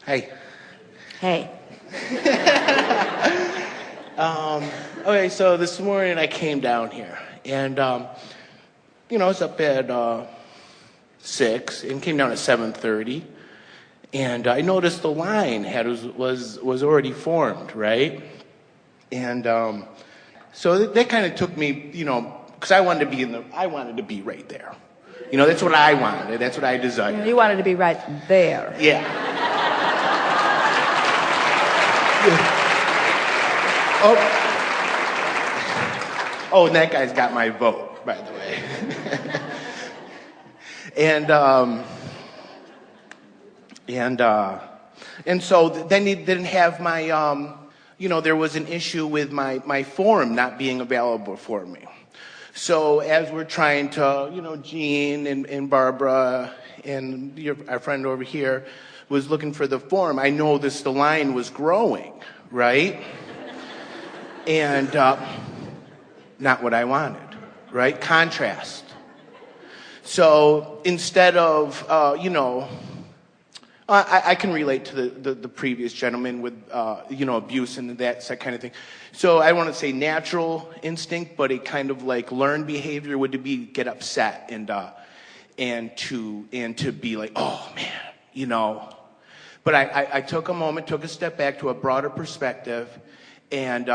Hey. Hey. Okay, so this morning I came down here, and I was up at 6 and came down at 7:30, and I noticed the line was already formed, right? And so that kind of took me, because I wanted to be right there. That's what I wanted. That's what I desired. You wanted to be right there. Yeah. Oh, and that guy's got my vote, by the way. And so then he didn't have my, there was an issue with my form not being available for me. So as we're trying to, Jean and Barbara and our friend over here was looking for the form, I noticed the line was growing, right? And not what I wanted, right? Contrast. So instead of, I can relate to the previous gentleman with, abuse and that kind of thing. So I want to say natural instinct, but a kind of like learned behavior would be get upset and to be like, oh man, But I took a moment, took a step back to a broader perspective, and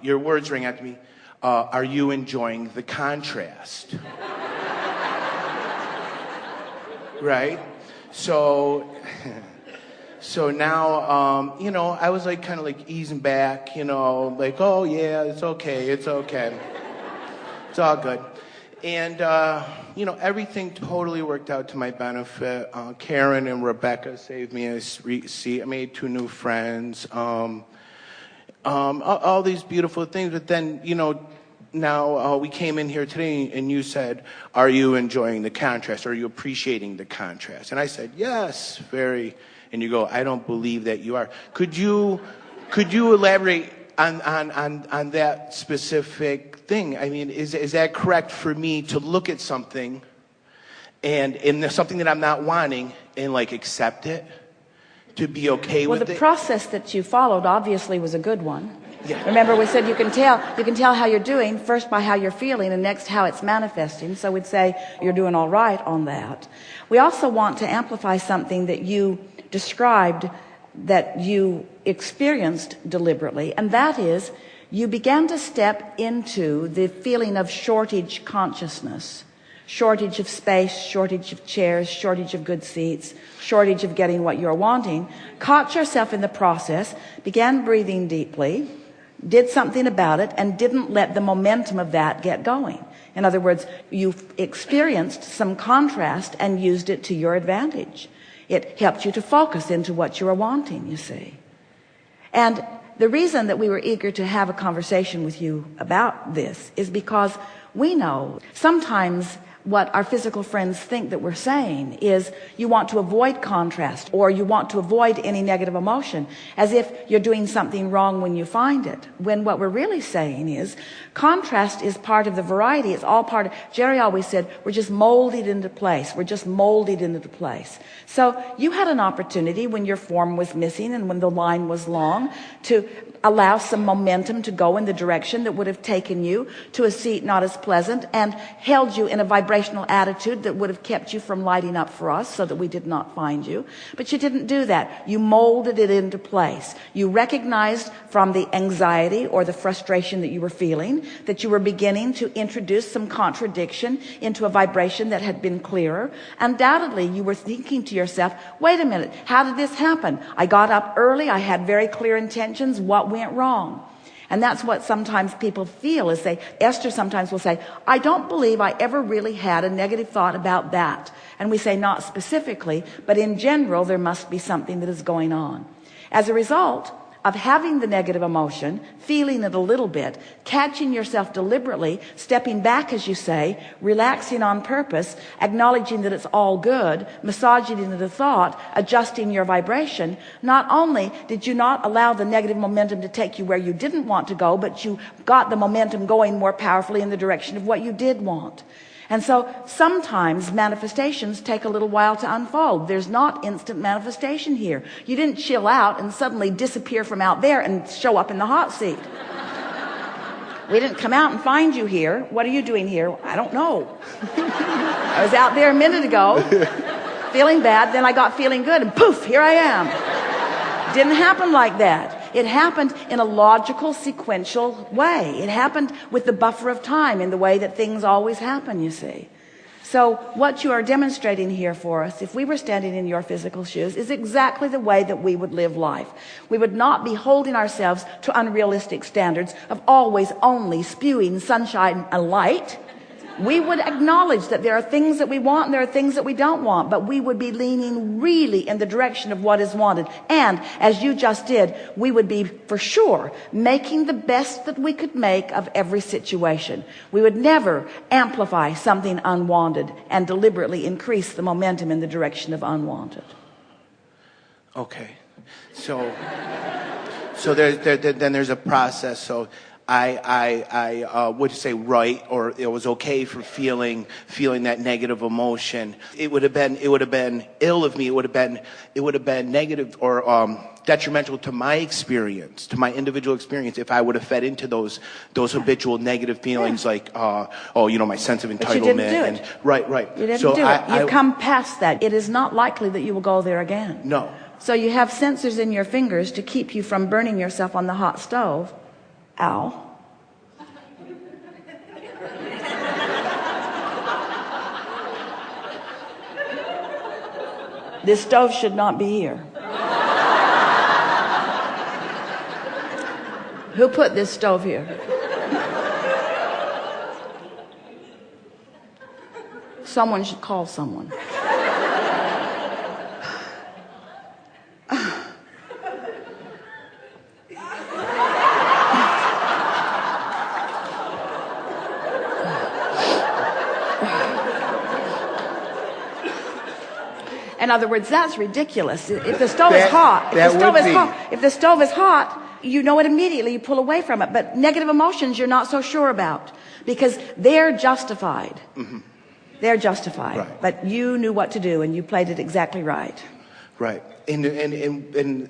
your words rang out to me. Are you enjoying the contrast? Right? So now, I was like kind of like easing back, like, oh yeah, it's okay. It's all good. And, everything totally worked out to my benefit. Karen and Rebecca saved me a seat. I made 2 new friends. All these beautiful things. But then, now we came in here today and you said, are you enjoying the contrast? Are you appreciating the contrast? And I said, yes, very. And you go, I don't believe that you are. Could you elaborate on that specific thing? I mean, is that correct for me to look at something and there's something that I'm not wanting and like accept it? To be okay with it? Well, the process that you followed obviously was a good one. Yeah. Remember, we said you can tell how you're doing first by how you're feeling and next how it's manifesting. So we'd say you're doing all right on that. We also want to amplify something that you described that you experienced deliberately, and that is you began to step into the feeling of shortage consciousness. Shortage of space, shortage of chairs, shortage of good seats, shortage of getting what you're wanting. Caught yourself in the process, began breathing deeply, did something about it, and didn't let the momentum of that get going. In other words, you experienced some contrast and used it to your advantage. It helped you to focus into what you were wanting, you see. And the reason that we were eager to have a conversation with you about this is because we know sometimes what our physical friends think that we're saying is you want to avoid contrast or you want to avoid any negative emotion, as if you're doing something wrong when you find it. When what we're really saying is contrast is part of the variety. It's all part of, Jerry always said, we're just molded into place. We're just molded into place. So you had an opportunity when your form was missing and when the line was long to allow some momentum to go in the direction that would have taken you to a seat not as pleasant and held you in a vibrational attitude that would have kept you from lighting up for us so that we did not find you. But you didn't do that. You molded it into place. You recognized from the anxiety or the frustration that you were feeling that you were beginning to introduce some contradiction into a vibration that had been clearer. Undoubtedly, you were thinking to yourself, wait a minute, how did this happen? I got up early. I had very clear intentions. What went wrong? And that's what sometimes people feel is Esther sometimes will say, I don't believe I ever really had a negative thought about that. And we say not specifically, but in general, there must be something that is going on. As a result of having the negative emotion, feeling it a little bit, catching yourself deliberately, stepping back, as you say, relaxing on purpose, acknowledging that it's all good, massaging into the thought, adjusting your vibration. Not only did you not allow the negative momentum to take you where you didn't want to go, but you got the momentum going more powerfully in the direction of what you did want. And so sometimes manifestations take a little while to unfold. There's not instant manifestation here. You didn't chill out and suddenly disappear from out there and show up in the hot seat. We didn't come out and find you here. What are you doing here? I don't know. I was out there a minute ago feeling bad, then I got feeling good, and poof, here I am. Didn't happen like that. It happened in a logical, sequential way. It happened with the buffer of time in the way that things always happen, you see. So what you are demonstrating here for us, if we were standing in your physical shoes, is exactly the way that we would live life. We would not be holding ourselves to unrealistic standards of always only spewing sunshine and light. We would acknowledge that there are things that we want and there are things that we don't want, but we would be leaning really in the direction of what is wanted. And as you just did, we would be for sure making the best that we could make of every situation. We would never amplify something unwanted and deliberately increase the momentum in the direction of unwanted. Okay. So then there's a process. So I would say right, or it was okay for feeling that negative emotion. It would have been ill of me. It would have been negative or detrimental to my experience, to my individual experience, if I would have fed into those habitual negative feelings, like my sense of entitlement. But you didn't do it. Right. You didn't do it. You've come past that. It is not likely that you will go there again. No. So you have sensors in your fingers to keep you from burning yourself on the hot stove. Ow. This stove should not be here. Who put this stove here? Someone should call someone. In other words, that's ridiculous. If the stove is hot, if the stove is hot, you know it immediately. You pull away from it. But negative emotions, you're not so sure about because they're justified. Mm-hmm. They're justified. Right. But you knew what to do, and you played it exactly right. Right. And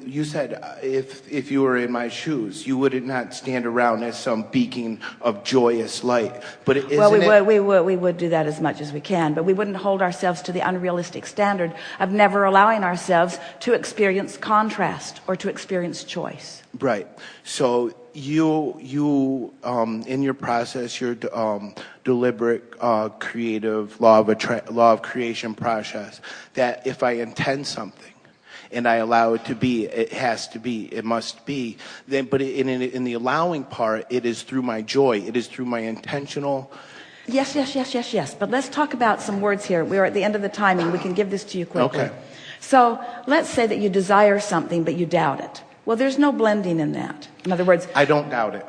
you said if you were in my shoes, you would not stand around as some beacon of joyous light. But we would do that as much as we can, but we wouldn't hold ourselves to the unrealistic standard of never allowing ourselves to experience contrast or to experience choice. Right. So you in your process, your deliberate, creative law of creation process, that if I intend something and I allow it to be, it has to be, it must be. Then, but in the allowing part, it is through my joy. It is through my intentional. Yes. But let's talk about some words here. We're at the end of the timing. We can give this to you quickly. Okay. So let's say that you desire something, but you doubt it. Well, there's no blending in that. In other words, I don't doubt it.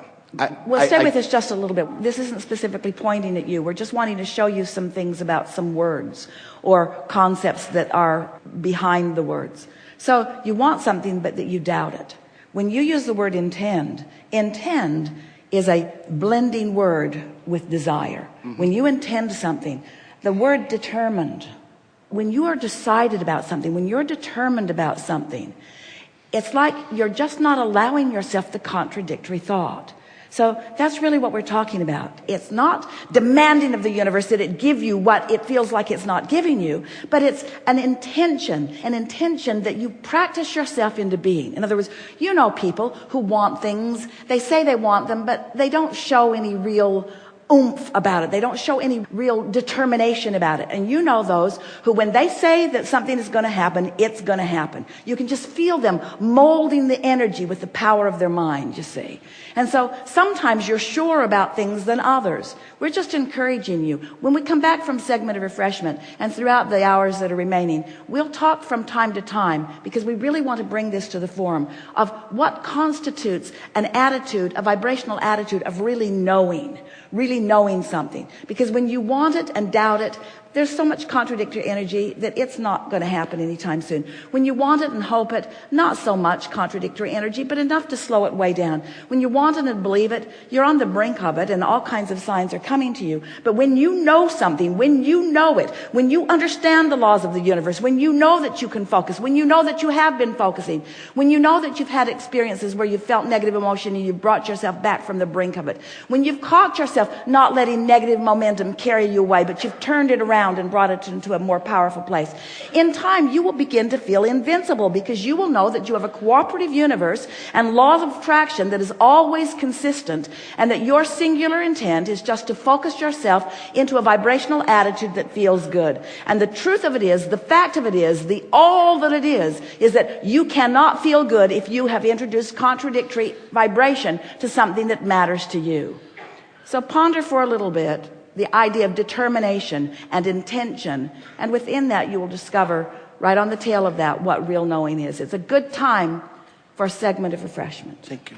Stay with us just a little bit. This isn't specifically pointing at you. We're just wanting to show you some things about some words or concepts that are behind the words. So you want something, but that you doubt it. When you use the word intend is a blending word with desire. Mm-hmm. When you intend something, the word determined, when you are decided about something, when you're determined about something, it's like you're just not allowing yourself the contradictory thought. So that's really what we're talking about. It's not demanding of the universe that it give you what it feels like it's not giving you, but it's an intention that you practice yourself into being. In other words, you know people who want things, they say they want them, but they don't show any real oomph about it. They don't show any real determination about it. And you know those who, when they say that something is going to happen, it's going to happen. You can just feel them molding the energy with the power of their mind, you see. And so sometimes you're sure about things than others. We're just encouraging you. When we come back from segment of refreshment and throughout the hours that are remaining, we'll talk from time to time because we really want to bring this to the forum of what constitutes an attitude, a vibrational attitude of really knowing something. Because when you want it and doubt it, there's so much contradictory energy that it's not going to happen anytime soon. When you want it and hope it, not so much contradictory energy, but enough to slow it way down. When you want it and believe it, you're on the brink of it, and all kinds of signs are coming to you. But when you know something, when you know it, when you understand the laws of the universe, when you know that you can focus, when you know that you have been focusing, when you know that you've had experiences where you've felt negative emotion and you've brought yourself back from the brink of it, when you've caught yourself not letting negative momentum carry you away, but you've turned it around and brought it into a more powerful place, in time you will begin to feel invincible, because you will know that you have a cooperative universe and laws of attraction that is always consistent, and that your singular intent is just to focus yourself into a vibrational attitude that feels good. And the truth of it is, the fact of it is, the all that it is that you cannot feel good if you have introduced contradictory vibration to something that matters to you. So ponder for a little bit the idea of determination and intention, and within that you will discover right on the tail of that what real knowing is. It's a good time for a segment of refreshment. Thank you.